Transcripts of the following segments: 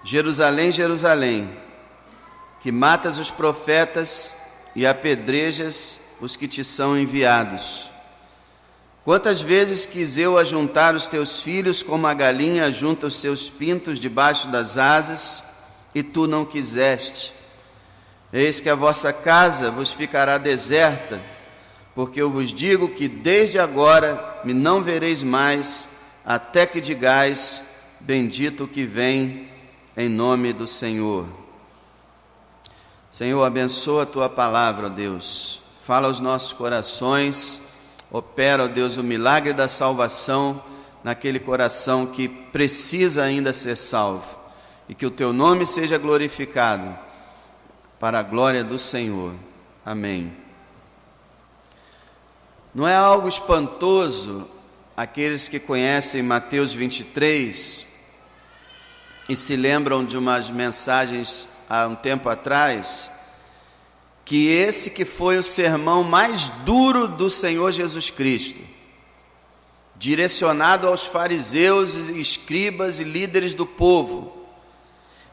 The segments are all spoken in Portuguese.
Jerusalém, Jerusalém, que matas os profetas e apedrejas os que te são enviados. Quantas vezes quis eu ajuntar os teus filhos como a galinha ajunta os seus pintos debaixo das asas, e tu não quiseste. Eis que a vossa casa vos ficará deserta, porque eu vos digo que desde agora me não vereis mais, até que digais, bendito o que vem em nome do Senhor. Senhor, abençoa a tua palavra, ó Deus. Fala aos nossos corações, opera, ó Deus, o milagre da salvação naquele coração que precisa ainda ser salvo, e que o teu nome seja glorificado para a glória do Senhor. Amém. Não é algo espantoso aqueles que conhecem Mateus 23 e se lembram de umas mensagens há um tempo atrás, que esse que foi o sermão mais duro do Senhor Jesus Cristo, direcionado aos fariseus, escribas e líderes do povo,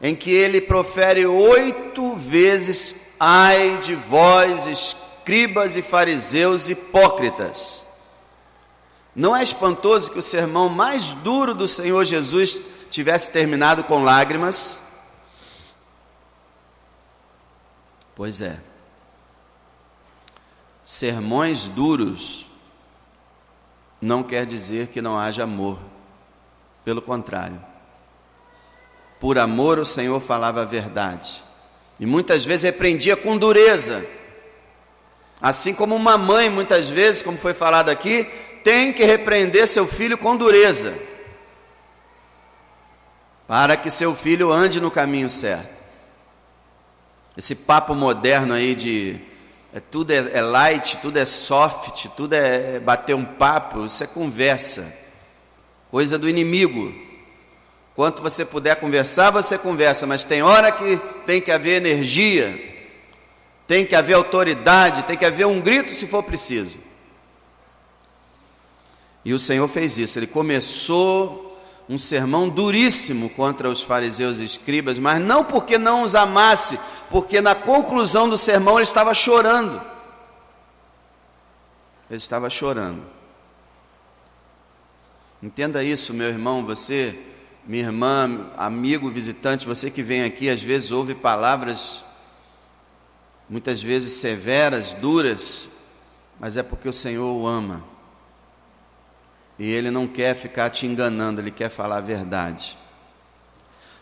em que ele profere 8 vezes: ai de vós, escribas e fariseus hipócritas. Não é espantoso que o sermão mais duro do Senhor Jesus tivesse terminado com lágrimas? Pois é. Sermões duros não quer dizer que não haja amor. Pelo contrário. Por amor o Senhor falava a verdade. E muitas vezes repreendia com dureza. Assim como uma mãe, muitas vezes, como foi falado aqui, tem que repreender seu filho com dureza, para que seu filho ande no caminho certo. Esse papo moderno aí de tudo é light, tudo é soft, tudo é bater um papo, isso é conversa, coisa do inimigo. Quanto você puder conversar, você conversa, mas tem hora que tem que haver energia, tem que haver autoridade, tem que haver um grito se for preciso. E o Senhor fez isso, ele começou um sermão duríssimo contra os fariseus e escribas, mas não porque não os amasse, porque na conclusão do sermão ele estava chorando. Ele estava chorando. Entenda isso, meu irmão, você, minha irmã, amigo, visitante, você que vem aqui, às vezes ouve palavras, muitas vezes severas, duras, mas é porque o Senhor o ama. E Ele não quer ficar te enganando, Ele quer falar a verdade.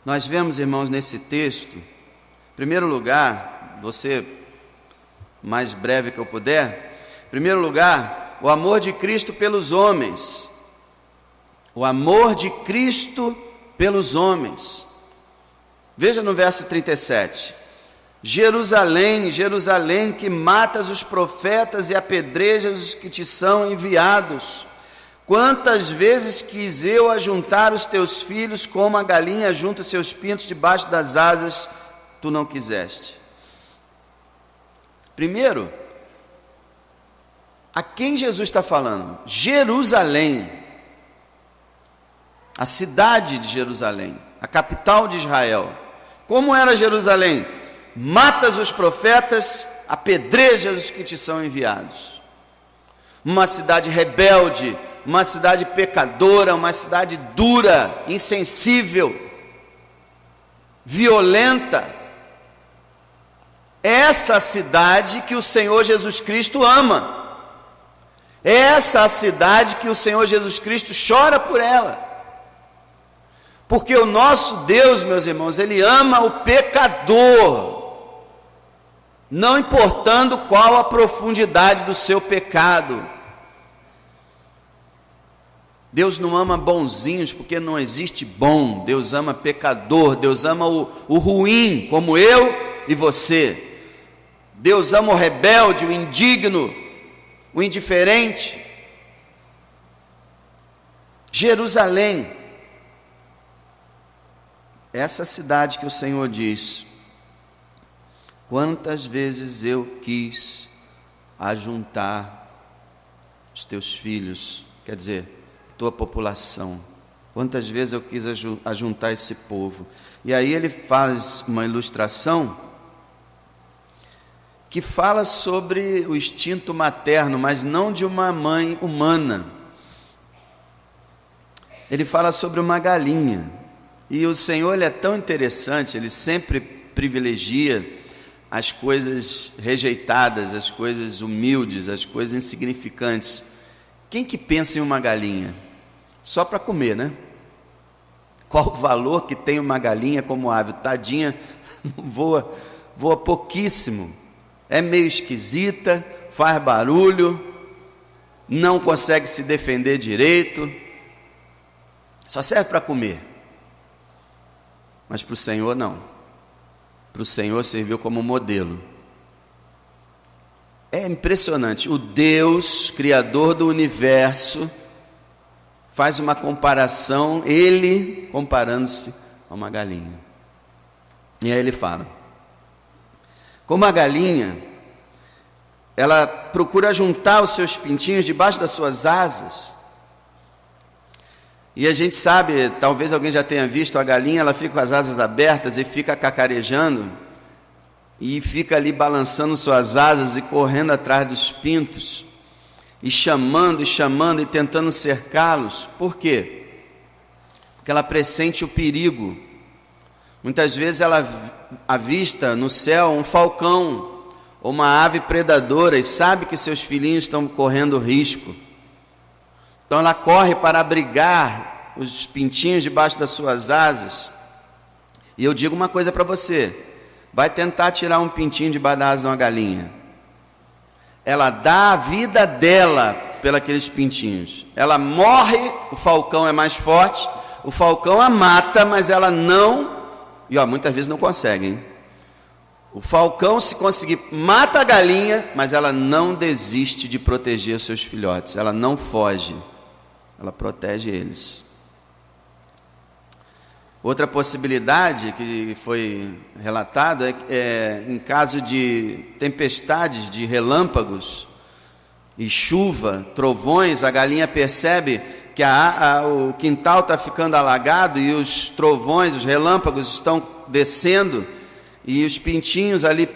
Nós vemos, irmãos, nesse texto, em primeiro lugar, você, mais breve que eu puder, em primeiro lugar, o amor de Cristo pelos homens. O amor de Cristo pelos homens. Veja no verso 37. Jerusalém, Jerusalém, que matas os profetas e apedrejas os que te são enviados. Quantas vezes quis eu ajuntar os teus filhos como a galinha junta os seus pintos debaixo das asas, tu não quiseste. Primeiro, a quem Jesus está falando? Jerusalém, a cidade de Jerusalém, a capital de Israel. Como era Jerusalém? Matas os profetas, apedrejas os que te são enviados. Uma cidade rebelde, uma cidade pecadora, uma cidade dura, insensível, violenta. Essa cidade que o Senhor Jesus Cristo ama. Essa a cidade que o Senhor Jesus Cristo chora por ela. Porque o nosso Deus, meus irmãos, Ele ama o pecador, não importando qual a profundidade do seu pecado. Deus não ama bonzinhos, porque não existe bom. Deus ama pecador, Deus ama o ruim, como eu e você. Deus ama o rebelde, o indigno, o indiferente. Jerusalém, essa cidade que o Senhor diz, Quantas vezes eu quis ajuntar os teus filhos, quer dizer, tua população. Quantas vezes eu quis ajuntar esse povo. E aí ele faz uma ilustração que fala sobre o instinto materno, mas não de uma mãe humana. Ele fala sobre uma galinha. E o Senhor, ele é tão interessante, ele sempre privilegia as coisas rejeitadas, as coisas humildes, as coisas insignificantes. Quem que pensa em uma galinha? Só para comer, né? Qual o valor que tem uma galinha como ave? Tadinha, voa pouquíssimo. É meio esquisita, faz barulho, não consegue se defender direito. Só serve para comer. Mas para o Senhor não. Para o Senhor serviu como modelo. É impressionante. O Deus, Criador do universo, faz uma comparação, ele comparando-se a uma galinha. E aí ele fala: como a galinha, ela procura juntar os seus pintinhos debaixo das suas asas. E a gente sabe, talvez alguém já tenha visto, a galinha, ela fica com as asas abertas e fica cacarejando, e fica ali balançando suas asas e correndo atrás dos pintos, e chamando e tentando cercá-los. Por quê? Porque ela pressente o perigo. Muitas vezes ela avista no céu um falcão, ou uma ave predadora, e sabe que seus filhinhos estão correndo risco. Então ela corre para abrigar os pintinhos debaixo das suas asas. E eu digo uma coisa para você: vai tentar tirar um pintinho debaixo da asa de uma galinha. Ela dá a vida dela pelos pintinhos. Ela morre, o falcão é mais forte, o falcão a mata, mas ela não, e muitas vezes não consegue, hein? O falcão, se conseguir, mata a galinha, mas ela não desiste de proteger os seus filhotes. Ela não foge. Ela protege eles. Outra possibilidade que foi relatada é em caso de tempestades, de relâmpagos e chuva, trovões, a galinha percebe que o quintal está ficando alagado e os trovões, os relâmpagos estão descendo e os pintinhos ali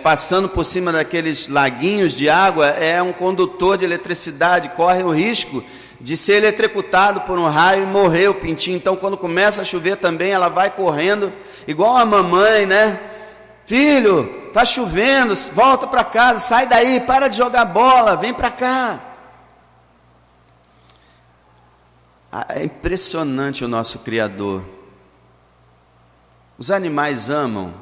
passando por cima daqueles laguinhos de água, é um condutor de eletricidade, corre o risco de ser eletrocutado por um raio e morrer o pintinho. Então quando começa a chover também, ela vai correndo, igual a mamãe, né? Filho, está chovendo, volta para casa, sai daí, para de jogar bola, vem para cá. É impressionante o nosso Criador. Os animais amam,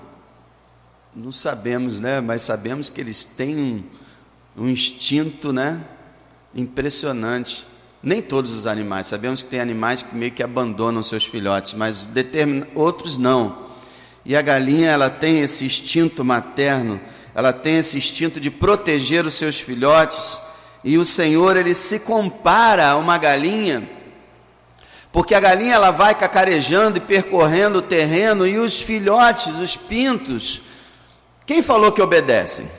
não sabemos, né? Mas sabemos que eles têm um instinto, né? Impressionante. Nem todos os animais, sabemos que tem animais que meio que abandonam seus filhotes, mas outros não. E a galinha, ela tem esse instinto materno, ela tem esse instinto de proteger os seus filhotes, e o Senhor, ele se compara a uma galinha, porque a galinha, ela vai cacarejando e percorrendo o terreno, e os filhotes, os pintos, quem falou que obedecem?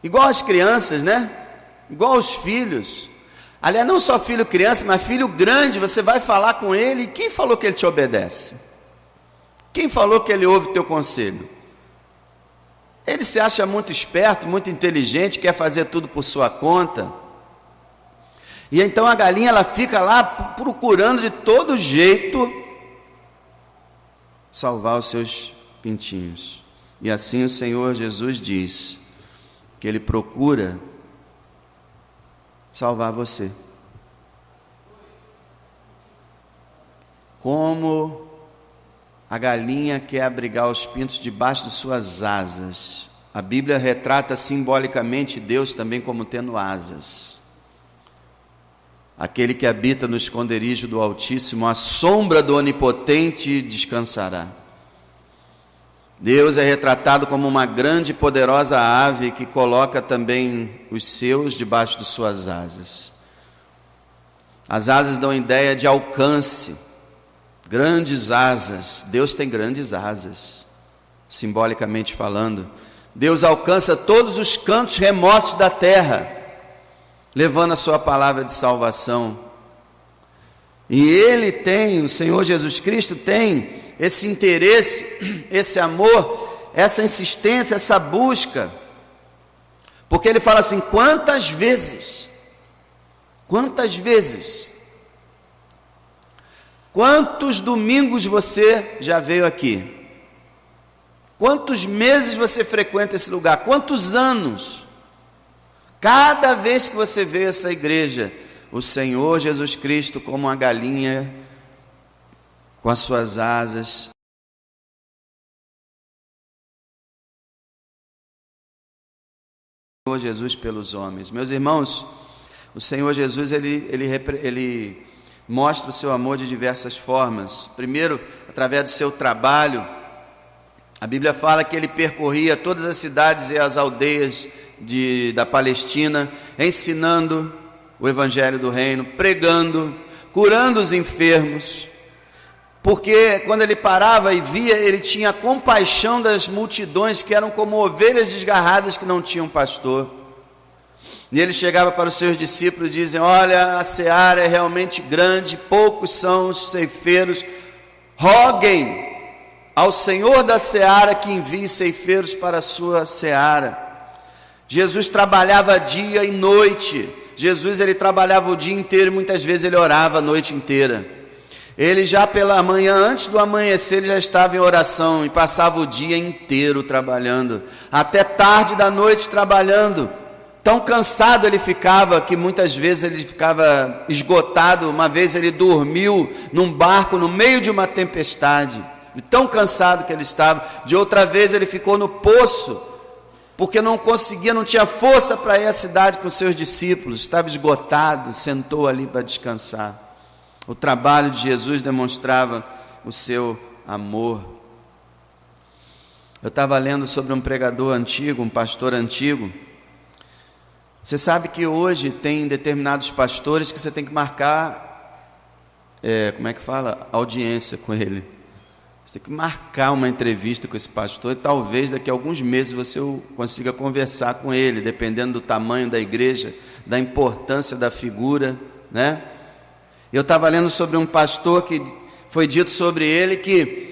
Igual as crianças, né? Igual os filhos. Aliás, não só filho criança, mas filho grande, você vai falar com ele, e quem falou que ele te obedece? Quem falou que ele ouve o teu conselho? Ele se acha muito esperto, muito inteligente, quer fazer tudo por sua conta. E então a galinha, ela fica lá procurando de todo jeito salvar os seus pintinhos. E assim o Senhor Jesus diz que Ele procura salvar você. Como a galinha quer abrigar os pintos debaixo de suas asas. A Bíblia retrata simbolicamente Deus também como tendo asas. Aquele que habita no esconderijo do Altíssimo, à sombra do Onipotente descansará. Deus é retratado como uma grande e poderosa ave que coloca também os seus debaixo de suas asas. As asas dão ideia de alcance, grandes asas. Deus tem grandes asas. simbolicamente falando. Deus alcança todos os cantos remotos da terra, levando a sua palavra de salvação. E Ele tem, o Senhor Jesus Cristo tem esse interesse, esse amor, essa insistência, essa busca, porque Ele fala assim: quantas vezes, quantos domingos você já veio aqui? Quantos meses você frequenta esse lugar? Quantos anos? Cada vez que você vê essa igreja, o Senhor Jesus Cristo, como uma galinha com as suas asas, o Senhor Jesus pelos homens. Meus irmãos, o Senhor Jesus, ele mostra o seu amor de diversas formas. Primeiro, através do seu trabalho. A Bíblia fala que ele percorria todas as cidades e as aldeias da Palestina, ensinando o Evangelho do Reino, pregando, curando os enfermos, porque quando ele parava e via, ele tinha compaixão das multidões que eram como ovelhas desgarradas que não tinham pastor. E ele chegava para os seus discípulos e dizia: olha, a seara é realmente grande, poucos são os ceifeiros, roguem ao Senhor da seara que envie ceifeiros para a sua seara. Jesus trabalhava dia e noite. Jesus, ele trabalhava o dia inteiro e muitas vezes ele orava a noite inteira. Ele já pela manhã, antes do amanhecer, ele já estava em oração e passava o dia inteiro trabalhando, até tarde da noite trabalhando. Tão cansado ele ficava, que muitas vezes ele ficava esgotado. Uma vez ele dormiu num barco no meio de uma tempestade, de tão cansado que ele estava. De outra vez ele ficou no poço, porque não tinha força para ir à cidade com seus discípulos, estava esgotado, sentou ali para descansar. O trabalho de Jesus demonstrava o seu amor. Eu estava lendo sobre um pregador antigo, um pastor antigo. Você sabe que hoje tem determinados pastores que você tem que marcar, audiência com ele. Você tem que marcar uma entrevista com esse pastor e talvez daqui a alguns meses você consiga conversar com ele, dependendo do tamanho da igreja, da importância da figura, né? Eu estava lendo sobre um pastor que foi dito sobre ele que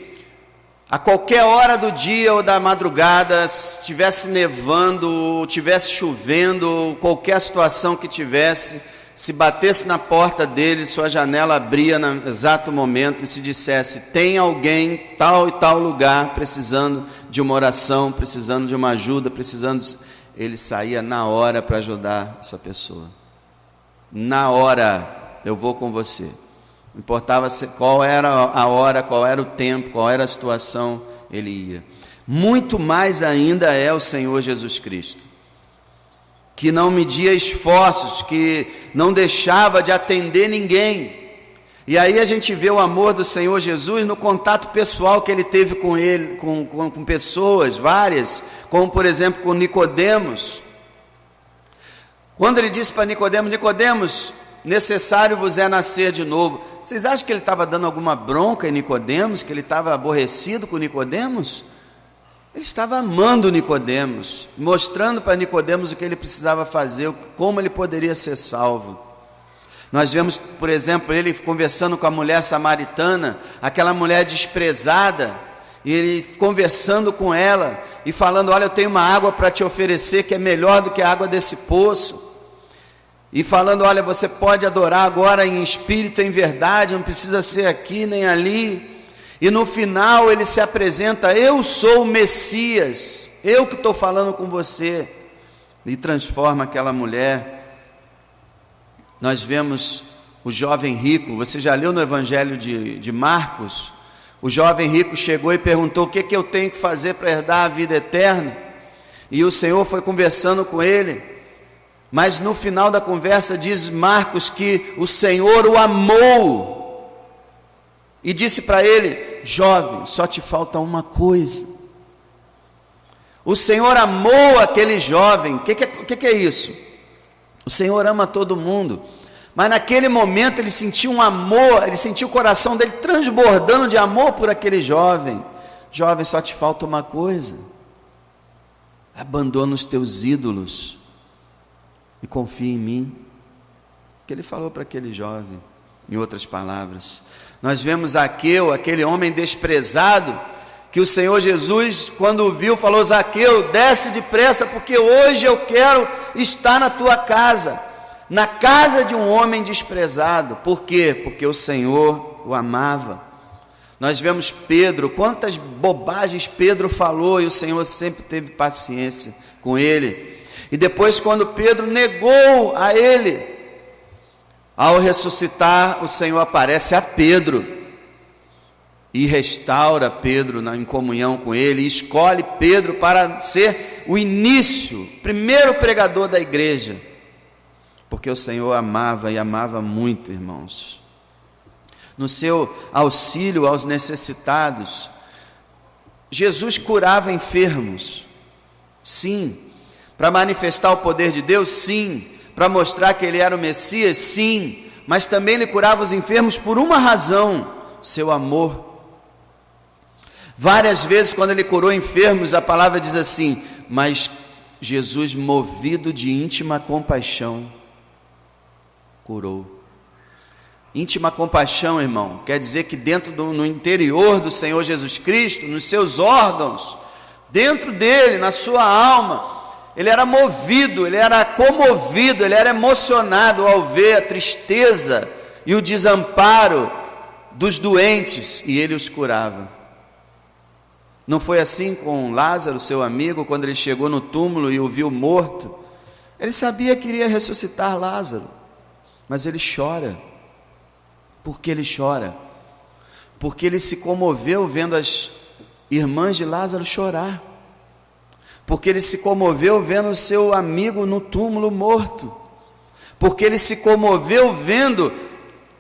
a qualquer hora do dia ou da madrugada, se estivesse nevando, ou estivesse chovendo, ou qualquer situação que tivesse, se batesse na porta dele, sua janela abria no exato momento e se dissesse: tem alguém tal e tal lugar precisando de uma oração, precisando de uma ajuda, ele saía na hora para ajudar essa pessoa. Na hora, eu vou com você. Não importava qual era a hora, qual era o tempo, qual era a situação, ele ia. Muito mais ainda é o Senhor Jesus Cristo, que não media esforços, que não deixava de atender ninguém. E aí a gente vê o amor do Senhor Jesus no contato pessoal que ele teve com ele, com pessoas várias, como por exemplo com Nicodemos. Quando ele disse para Nicodemos: Nicodemos, necessário vos é nascer de novo. Vocês acham que ele estava dando alguma bronca em Nicodemos, que ele estava aborrecido com Nicodemos? Ele estava amando Nicodemos, mostrando para Nicodemos o que ele precisava fazer, como ele poderia ser salvo. Nós vemos, por exemplo, ele conversando com a mulher samaritana, aquela mulher desprezada, e ele conversando com ela e falando: olha, eu tenho uma água para te oferecer que é melhor do que a água desse poço. E falando: olha, você pode adorar agora em espírito e em verdade, não precisa ser aqui nem ali. E no final ele se apresenta: eu sou o Messias, eu que estou falando com você. E transforma aquela mulher. Nós vemos o jovem rico. Você já leu no Evangelho de Marcos? O jovem rico chegou e perguntou: o que eu tenho que fazer para herdar a vida eterna? E o Senhor foi conversando com ele. Mas no final da conversa diz Marcos que o Senhor o amou e disse para ele: jovem, só te falta uma coisa. O Senhor amou aquele jovem. O que é isso? O Senhor ama todo mundo, mas naquele momento ele sentiu um amor, ele sentiu o coração dele transbordando de amor por aquele jovem. Jovem, só te falta uma coisa: abandona os teus ídolos e confia em mim. Que ele falou para aquele jovem. Em outras palavras, nós vemos Zaqueu, aquele homem desprezado, que o Senhor Jesus, quando o viu, falou: Zaqueu, desce depressa, porque hoje eu quero estar na tua casa, na casa de um homem desprezado. Por quê? Porque o Senhor o amava. Nós vemos Pedro, quantas bobagens Pedro falou, e o Senhor sempre teve paciência com ele. E depois, quando Pedro negou a ele, ao ressuscitar, o Senhor aparece a Pedro e restaura Pedro em comunhão com ele, e escolhe Pedro para ser o início, primeiro pregador da igreja, porque o Senhor amava, e amava muito, irmãos. No seu auxílio aos necessitados, Jesus curava enfermos, sim. Para manifestar o poder de Deus, sim. Para mostrar que ele era o Messias, sim. Mas também ele curava os enfermos por uma razão: seu amor. Várias vezes, quando ele curou enfermos, a palavra diz assim: mas Jesus, movido de íntima compaixão, curou. Íntima compaixão, irmão, quer dizer que no interior do Senhor Jesus Cristo, nos seus órgãos, dentro dele, na sua alma, ele era movido, ele era comovido, ele era emocionado ao ver a tristeza e o desamparo dos doentes, e ele os curava. Não foi assim com Lázaro, seu amigo, quando ele chegou no túmulo e o viu morto? Ele sabia que iria ressuscitar Lázaro, mas ele chora. Por que ele chora? Porque ele se comoveu vendo as irmãs de Lázaro chorar. Porque ele se comoveu vendo o seu amigo no túmulo morto. Porque ele se comoveu vendo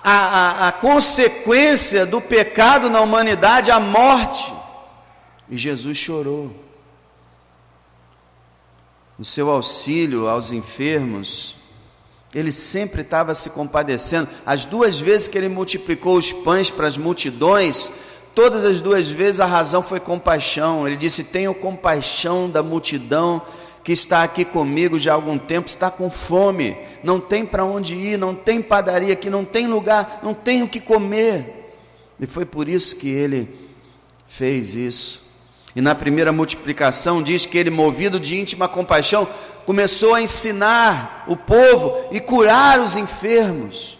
a consequência do pecado na humanidade, a morte. E Jesus chorou. No seu auxílio aos enfermos, ele sempre estava se compadecendo. As 2 vezes que ele multiplicou os pães para as multidões, todas as 2 vezes a razão foi compaixão. Ele disse: tenho compaixão da multidão que está aqui comigo já há algum tempo, está com fome, não tem para onde ir, não tem padaria aqui, não tem lugar, não tem o que comer. E foi por isso que ele fez isso. E na primeira multiplicação diz que ele, movido de íntima compaixão, começou a ensinar o povo e curar os enfermos,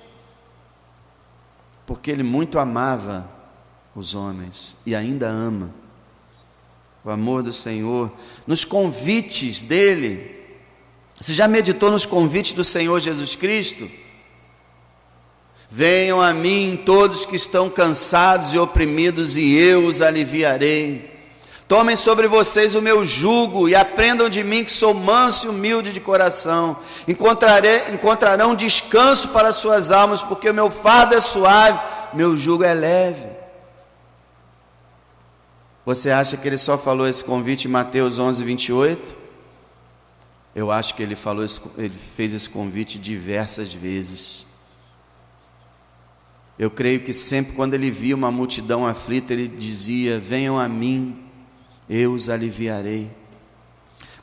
porque ele muito amava os homens e ainda ama. O amor do Senhor, nos convites dele. Você já meditou nos convites do Senhor Jesus Cristo? Venham a mim todos que estão cansados e oprimidos, e eu os aliviarei. Tomem sobre vocês o meu jugo e aprendam de mim, que sou manso e humilde de coração. Encontrarão descanso para suas almas, porque o meu fardo é suave, meu jugo é leve. Você acha que ele só falou esse convite em Mateus 11, 28? Eu acho que ele fez esse convite diversas vezes. Eu creio que sempre quando ele via uma multidão aflita, ele dizia: venham a mim, eu os aliviarei.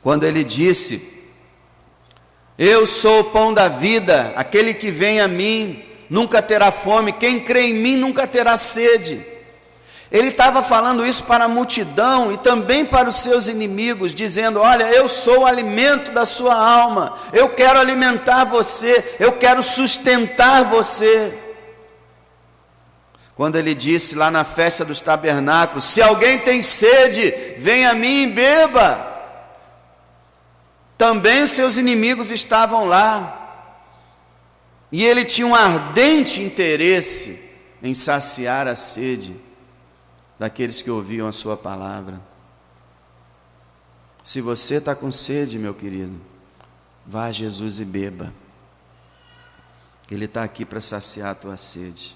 Quando ele disse: eu sou o pão da vida, aquele que vem a mim nunca terá fome, quem crê em mim nunca terá sede. Ele estava falando isso para a multidão e também para os seus inimigos, dizendo: olha, eu sou o alimento da sua alma, eu quero alimentar você, eu quero sustentar você. Quando ele disse lá na festa dos tabernáculos: se alguém tem sede, venha a mim e beba. Também os seus inimigos estavam lá. E ele tinha um ardente interesse em saciar a sede daqueles que ouviam a sua palavra. Se você está com sede, meu querido, vá a Jesus e beba. Ele está aqui para saciar a tua sede.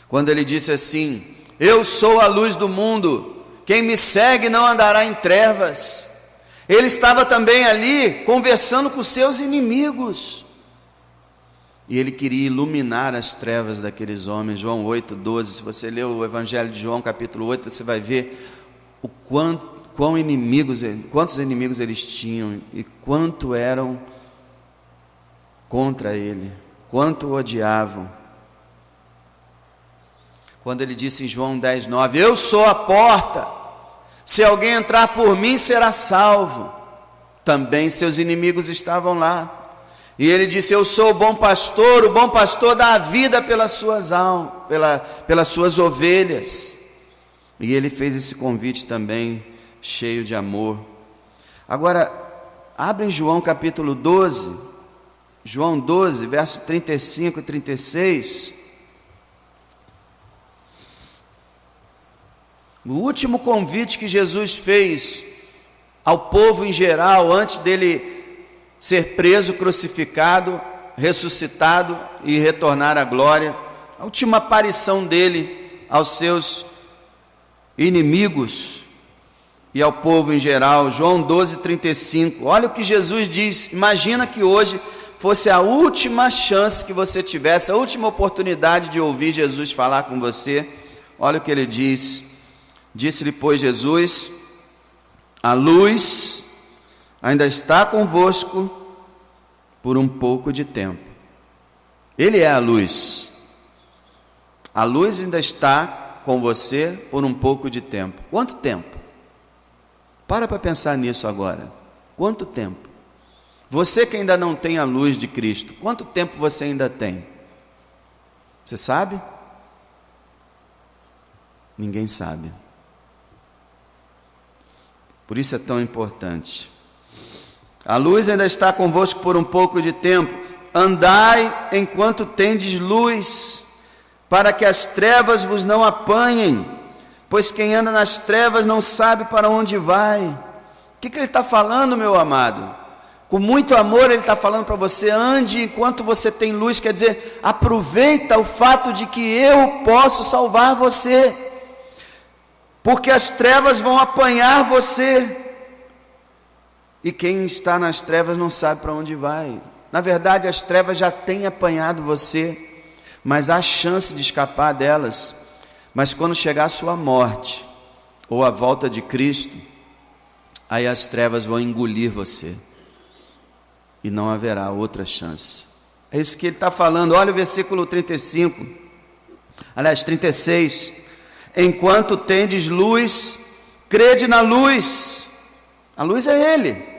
Quando ele disse assim: eu sou a luz do mundo, quem me segue não andará em trevas. Ele estava também ali conversando com seus inimigos, e ele queria iluminar as trevas daqueles homens. João 8, 12, se você ler o Evangelho de João capítulo 8, você vai ver quantos inimigos eles tinham e quanto eram contra ele, quanto o odiavam. Quando ele disse em João 10:9, eu sou a porta, se alguém entrar por mim será salvo. Também seus inimigos estavam lá. E ele disse, eu sou o bom pastor dá a vida pelas suas ovelhas. E ele fez esse convite também, cheio de amor. Agora, abre em João capítulo 12, João 12, verso 35 e 36. O último convite que Jesus fez ao povo em geral, antes dele ser preso, crucificado, ressuscitado e retornar à glória, a última aparição dele aos seus inimigos e ao povo em geral, João 12, 35, olha o que Jesus diz. Imagina que hoje fosse a última chance que você tivesse, a última oportunidade de ouvir Jesus falar com você. Olha o que ele diz, disse-lhe pois Jesus, a luz ainda está convosco por um pouco de tempo. Ele é a luz ainda está com você por um pouco de tempo. Quanto tempo? Para pensar nisso agora. Quanto tempo? Você que ainda não tem a luz de Cristo, quanto tempo você ainda tem? Você sabe? Ninguém sabe. Por isso é tão importante. A luz ainda está convosco por um pouco de tempo. Andai enquanto tendes luz, para que as trevas vos não apanhem, pois quem anda nas trevas não sabe para onde vai. O que ele está falando, meu amado? Com muito amor ele está falando para você, ande enquanto você tem luz, quer dizer, aproveita o fato de que eu posso salvar você, porque as trevas vão apanhar você, e quem está nas trevas não sabe para onde vai. Na verdade, as trevas já têm apanhado você, mas há chance de escapar delas. Mas quando chegar a sua morte, ou a volta de Cristo, aí as trevas vão engolir você, e não haverá outra chance. É isso que ele está falando. Olha o versículo 35, aliás 36, enquanto tendes luz, crede na luz, a luz é Ele,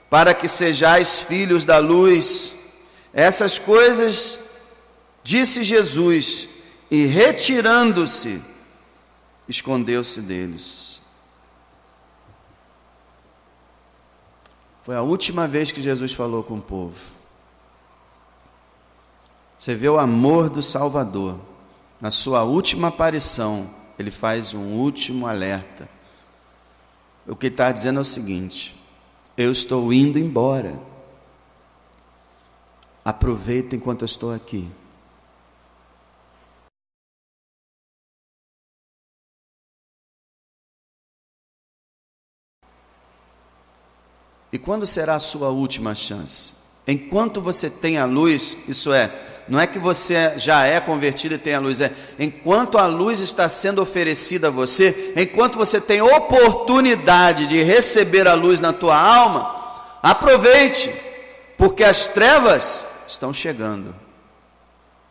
para que sejais filhos da luz. Essas coisas disse Jesus, e retirando-se, escondeu-se deles. Foi a última vez que Jesus falou com o povo. Você vê o amor do Salvador. Na sua última aparição, ele faz um último alerta. O que ele está dizendo é o seguinte: eu estou indo embora. Aproveita enquanto eu estou aqui. E quando será a sua última chance? Enquanto você tem a luz, isso é, não é que você já é convertido e tem a luz, é enquanto a luz está sendo oferecida a você, enquanto você tem oportunidade de receber a luz na tua alma, aproveite, porque as trevas estão chegando,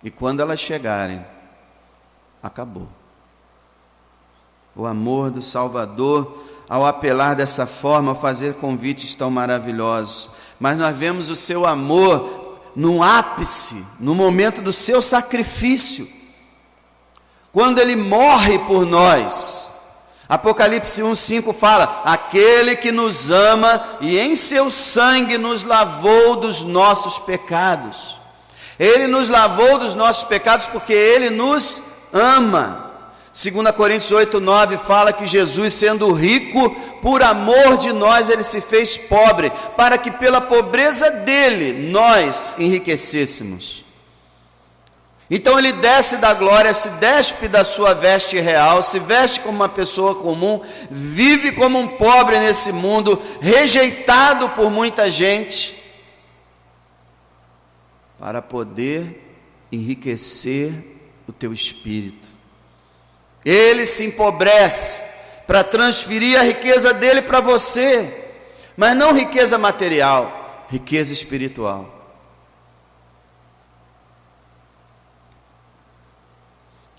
e quando elas chegarem, acabou. O amor do Salvador, ao apelar dessa forma, ao fazer convites tão maravilhosos, mas nós vemos o seu amor no ápice, no momento do seu sacrifício, quando ele morre por nós. Apocalipse 1:5 fala, aquele que nos ama e em seu sangue nos lavou dos nossos pecados. Ele nos lavou dos nossos pecados porque ele nos ama. 2 Coríntios 8:9 fala que Jesus, sendo rico, por amor de nós, ele se fez pobre, para que pela pobreza dele, nós enriquecêssemos. Então ele desce da glória, se despe da sua veste real, se veste como uma pessoa comum, vive como um pobre nesse mundo, rejeitado por muita gente, para poder enriquecer o teu espírito. Ele se empobrece para transferir a riqueza dele para você, mas não riqueza material, riqueza espiritual.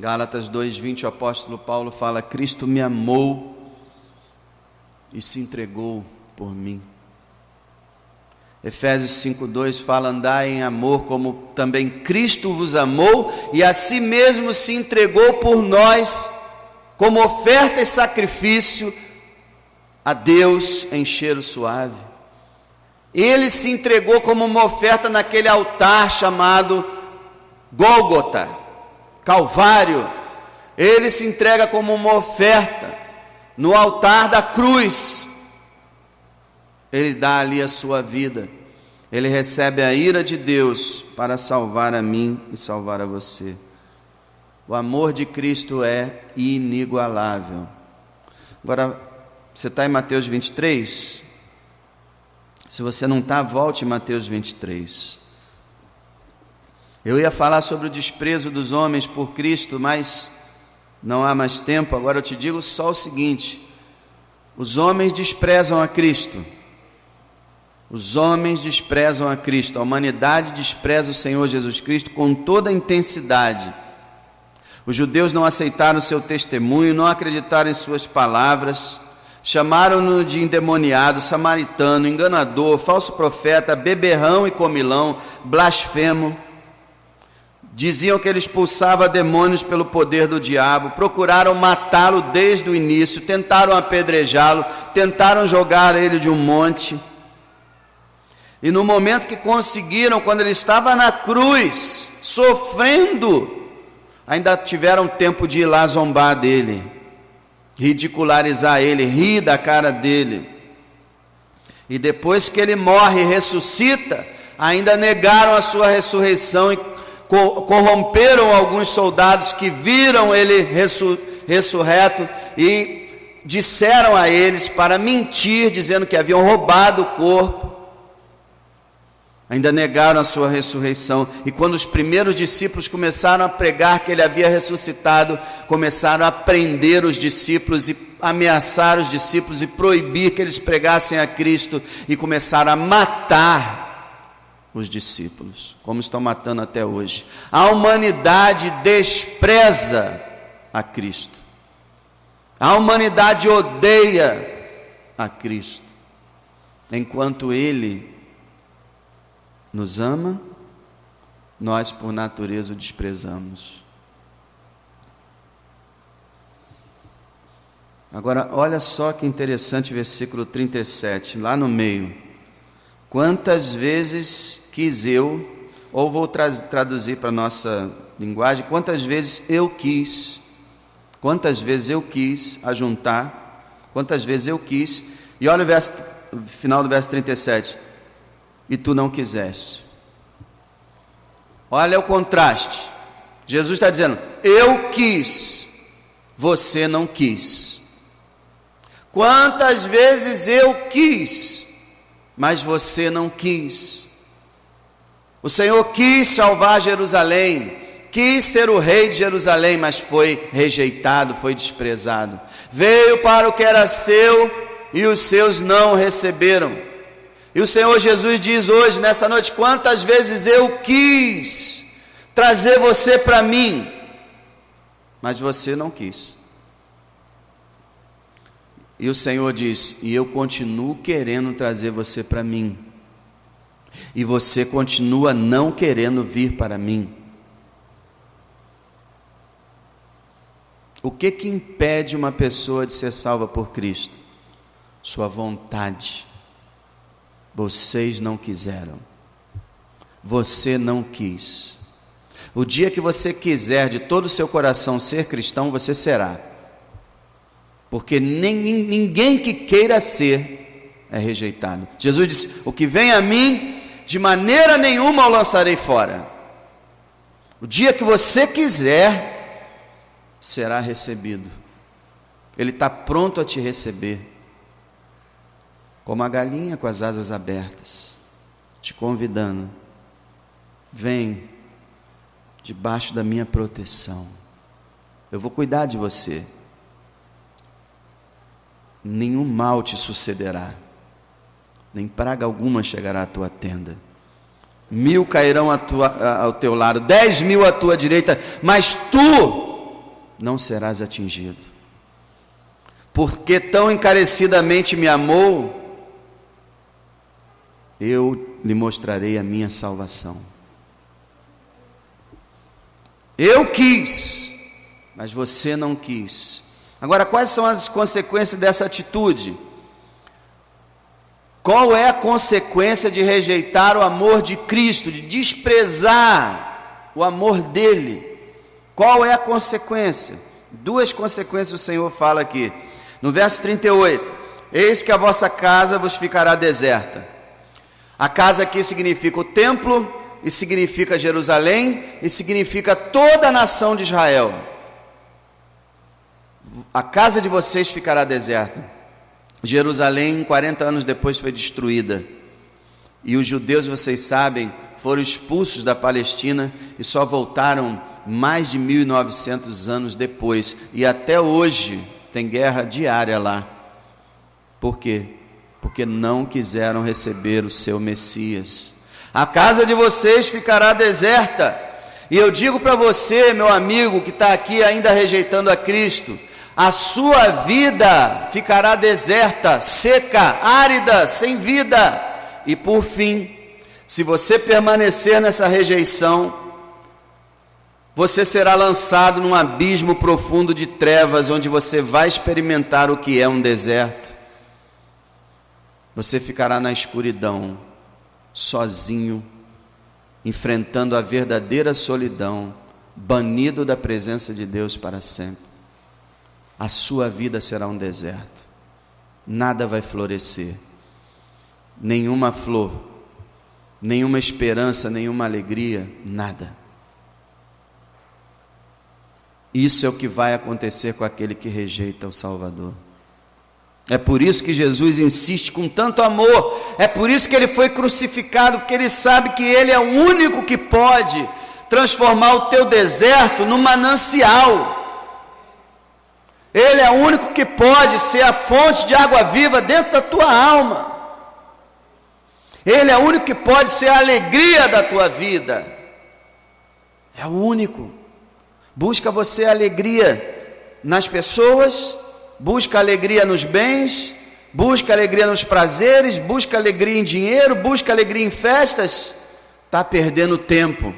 Gálatas 2:20, o apóstolo Paulo fala: Cristo me amou e se entregou por mim. Efésios 5:2 fala: andai em amor como também Cristo vos amou e a si mesmo se entregou por nós, como oferta e sacrifício a Deus em cheiro suave. Ele se entregou como uma oferta naquele altar chamado Gólgota, Calvário. Ele se entrega como uma oferta no altar da cruz. Ele dá ali a sua vida. Ele recebe a ira de Deus para salvar a mim e salvar a você. O amor de Cristo é inigualável. Agora, você está em Mateus 23? Se você não está, volte em Mateus 23. Eu ia falar sobre o desprezo dos homens por Cristo, mas não há mais tempo. Agora eu te digo só o seguinte: os homens desprezam a Cristo. Os homens desprezam a Cristo. A humanidade despreza o Senhor Jesus Cristo com toda a intensidade. Os judeus não aceitaram o seu testemunho, não acreditaram em suas palavras, chamaram-no de endemoniado, samaritano, enganador, falso profeta, beberrão e comilão, blasfemo. Diziam que ele expulsava demônios pelo poder do diabo, procuraram matá-lo desde o início, tentaram apedrejá-lo, tentaram jogar ele de um monte. E no momento que conseguiram, quando ele estava na cruz, sofrendo, ainda tiveram tempo de ir lá zombar dele, ridicularizar ele, rir da cara dele. E depois que ele morre e ressuscita, ainda negaram a sua ressurreição e corromperam alguns soldados que viram ele ressurreto e disseram a eles para mentir, dizendo que haviam roubado o corpo. Ainda negaram a sua ressurreição. E quando os primeiros discípulos começaram a pregar que ele havia ressuscitado, começaram a prender os discípulos e ameaçar os discípulos e proibir que eles pregassem a Cristo, e começaram a matar os discípulos, como estão matando até hoje. A humanidade despreza a Cristo. A humanidade odeia a Cristo, enquanto Ele nos ama, nós por natureza o desprezamos. Agora, olha só que interessante, versículo 37, lá no meio. Quantas vezes quis eu, ou vou traduzir para a nossa linguagem, quantas vezes eu quis ajuntar, quantas vezes eu quis, e olha o final do verso 37, e tu não quiseste. Olha o contraste. Jesus está dizendo: eu quis, você não quis. Quantas vezes eu quis, mas você não quis. O Senhor quis salvar Jerusalém, quis ser o rei de Jerusalém, mas foi rejeitado, foi desprezado. Veio para o que era seu e os seus não receberam. E o Senhor Jesus diz hoje, nessa noite: quantas vezes eu quis trazer você para mim, mas você não quis. E o Senhor diz: e eu continuo querendo trazer você para mim, e você continua não querendo vir para mim. O que impede uma pessoa de ser salva por Cristo? Sua vontade. Vocês não quiseram. Você não quis. O dia que você quiser de todo o seu coração ser cristão, você será. Porque ninguém que queira ser é rejeitado. Jesus disse: o que vem a mim, de maneira nenhuma o lançarei fora. O dia que você quiser, será recebido. Ele está pronto a te receber, como a galinha com as asas abertas, te convidando: vem debaixo da minha proteção, eu vou cuidar de você. nenhum mal te sucederá, nem praga alguma chegará à tua tenda. 1000 cairão ao teu lado, 10.000 à tua direita, mas tu não serás atingido. Porque tão encarecidamente me amou, eu lhe mostrarei a minha salvação. Eu quis, mas você não quis. Agora, quais são as consequências dessa atitude? Qual é a consequência de rejeitar o amor de Cristo, de desprezar o amor dele? Qual é a consequência? 2 consequências o Senhor fala aqui. No verso 38, eis que a vossa casa vos ficará deserta. A casa aqui significa o templo, e significa Jerusalém, e significa toda a nação de Israel. A casa de vocês ficará deserta. Jerusalém, 40 anos depois, foi destruída. E os judeus, vocês sabem, foram expulsos da Palestina e só voltaram mais de 1900 anos depois. E até hoje tem guerra diária lá. Por quê? Porque não quiseram receber o seu Messias. A casa de vocês ficará deserta. E eu digo para você, meu amigo, que está aqui ainda rejeitando a Cristo, a sua vida ficará deserta, seca, árida, sem vida. E por fim, se você permanecer nessa rejeição, você será lançado num abismo profundo de trevas, onde você vai experimentar o que é um deserto. Você ficará na escuridão, sozinho, enfrentando a verdadeira solidão, banido da presença de Deus para sempre. A sua vida será um deserto, nada vai florescer, nenhuma flor, nenhuma esperança, nenhuma alegria, nada. Isso é o que vai acontecer com aquele que rejeita o Salvador. É por isso que Jesus insiste com tanto amor, é por isso que ele foi crucificado, porque ele sabe que ele é o único que pode transformar o teu deserto num manancial. Ele é o único que pode ser a fonte de água viva dentro da tua alma. Ele é o único que pode ser a alegria da tua vida. É o único. Busca você alegria nas pessoas, busca alegria nos bens, busca alegria nos prazeres, busca alegria em dinheiro, busca alegria em festas. Está perdendo tempo.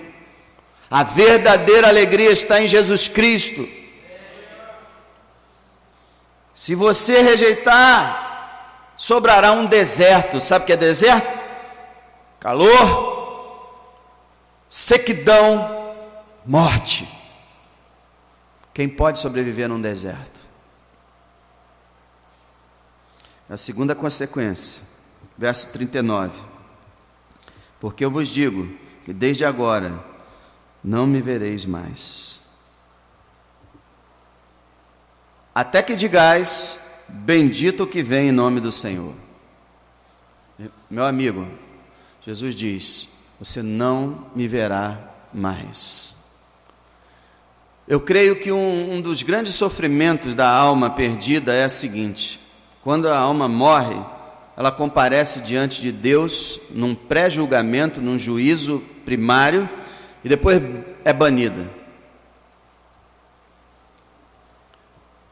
A verdadeira alegria está em Jesus Cristo. Se você rejeitar, sobrará um deserto. Sabe o que é deserto? Calor, sequidão, morte. Quem pode sobreviver num deserto? A segunda consequência, verso 39. Porque eu vos digo que desde agora não me vereis mais, até que digais, bendito o que vem em nome do Senhor. Meu amigo, Jesus diz, você não me verá mais. Eu creio que um dos grandes sofrimentos da alma perdida é o seguinte: quando a alma morre, ela comparece diante de Deus num pré-julgamento, num juízo primário, e depois é banida.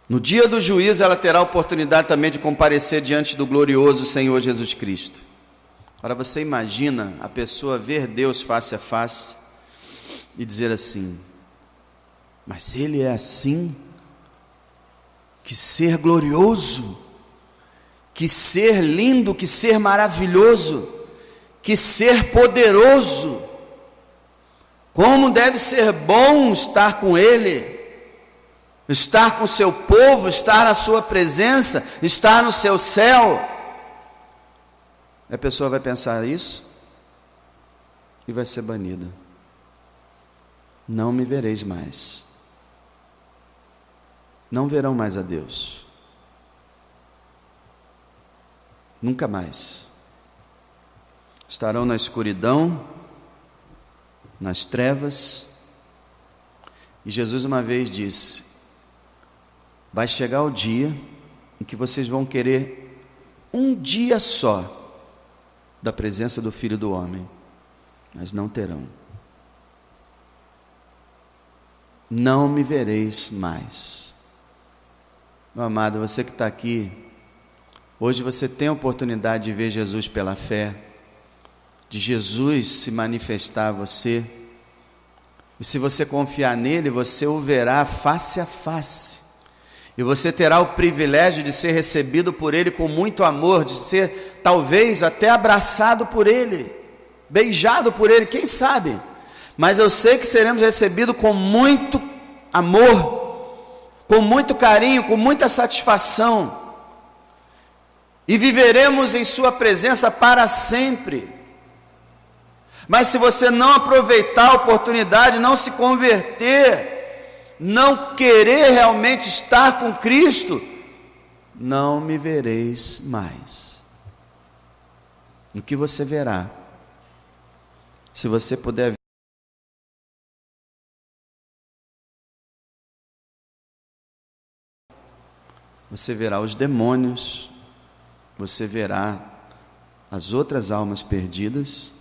No dia do juízo, ela terá a oportunidade também de comparecer diante do glorioso Senhor Jesus Cristo. Agora você imagina a pessoa ver Deus face a face e dizer assim: mas Ele é assim? Que ser glorioso, que ser lindo, que ser maravilhoso, que ser poderoso. Como deve ser bom estar com Ele, estar com o seu povo, estar na sua presença, estar no seu céu. A pessoa vai pensar isso e vai ser banida. Não me vereis mais. Não verão mais a Deus. Nunca mais. Estarão na escuridão, nas trevas. E Jesus uma vez disse: vai chegar o dia em que vocês vão querer um dia só da presença do Filho do Homem, mas não terão. Não me vereis mais. Meu amado, você que está aqui, hoje você tem a oportunidade de ver Jesus pela fé, de Jesus se manifestar a você, e se você confiar nele, você o verá face a face, e você terá o privilégio de ser recebido por ele com muito amor, de ser talvez até abraçado por ele, beijado por ele, quem sabe? Mas eu sei que seremos recebidos com muito amor, com muito carinho, com muita satisfação, e viveremos em sua presença para sempre. Mas se você não aproveitar a oportunidade, não se converter, não querer realmente estar com Cristo, não me vereis mais. O que você verá? Se você puder ver, você verá os demônios, você verá as outras almas perdidas,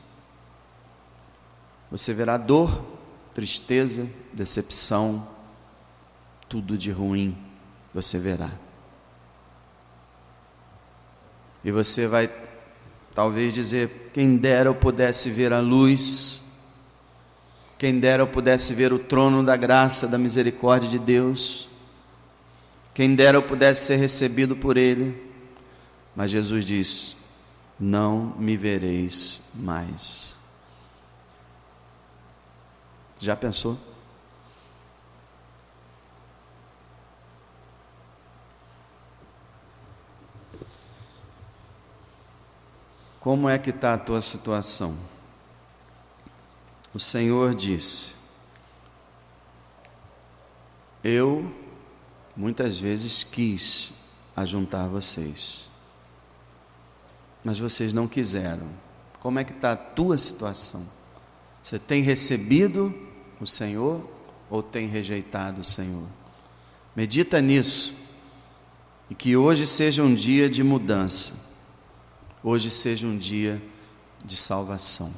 você verá dor, tristeza, decepção, tudo de ruim você verá. E você vai talvez dizer: quem dera eu pudesse ver a luz, quem dera eu pudesse ver o trono da graça, da misericórdia de Deus, quem dera eu pudesse ser recebido por Ele. Mas Jesus diz: não me vereis mais. Já pensou? Como é que está a tua situação? O Senhor disse: eu muitas vezes quis ajuntar vocês, mas vocês não quiseram. Como é que está a tua situação? Você tem recebido o Senhor ou tem rejeitado o Senhor? Medita nisso, e que hoje seja um dia de mudança, hoje seja um dia de salvação.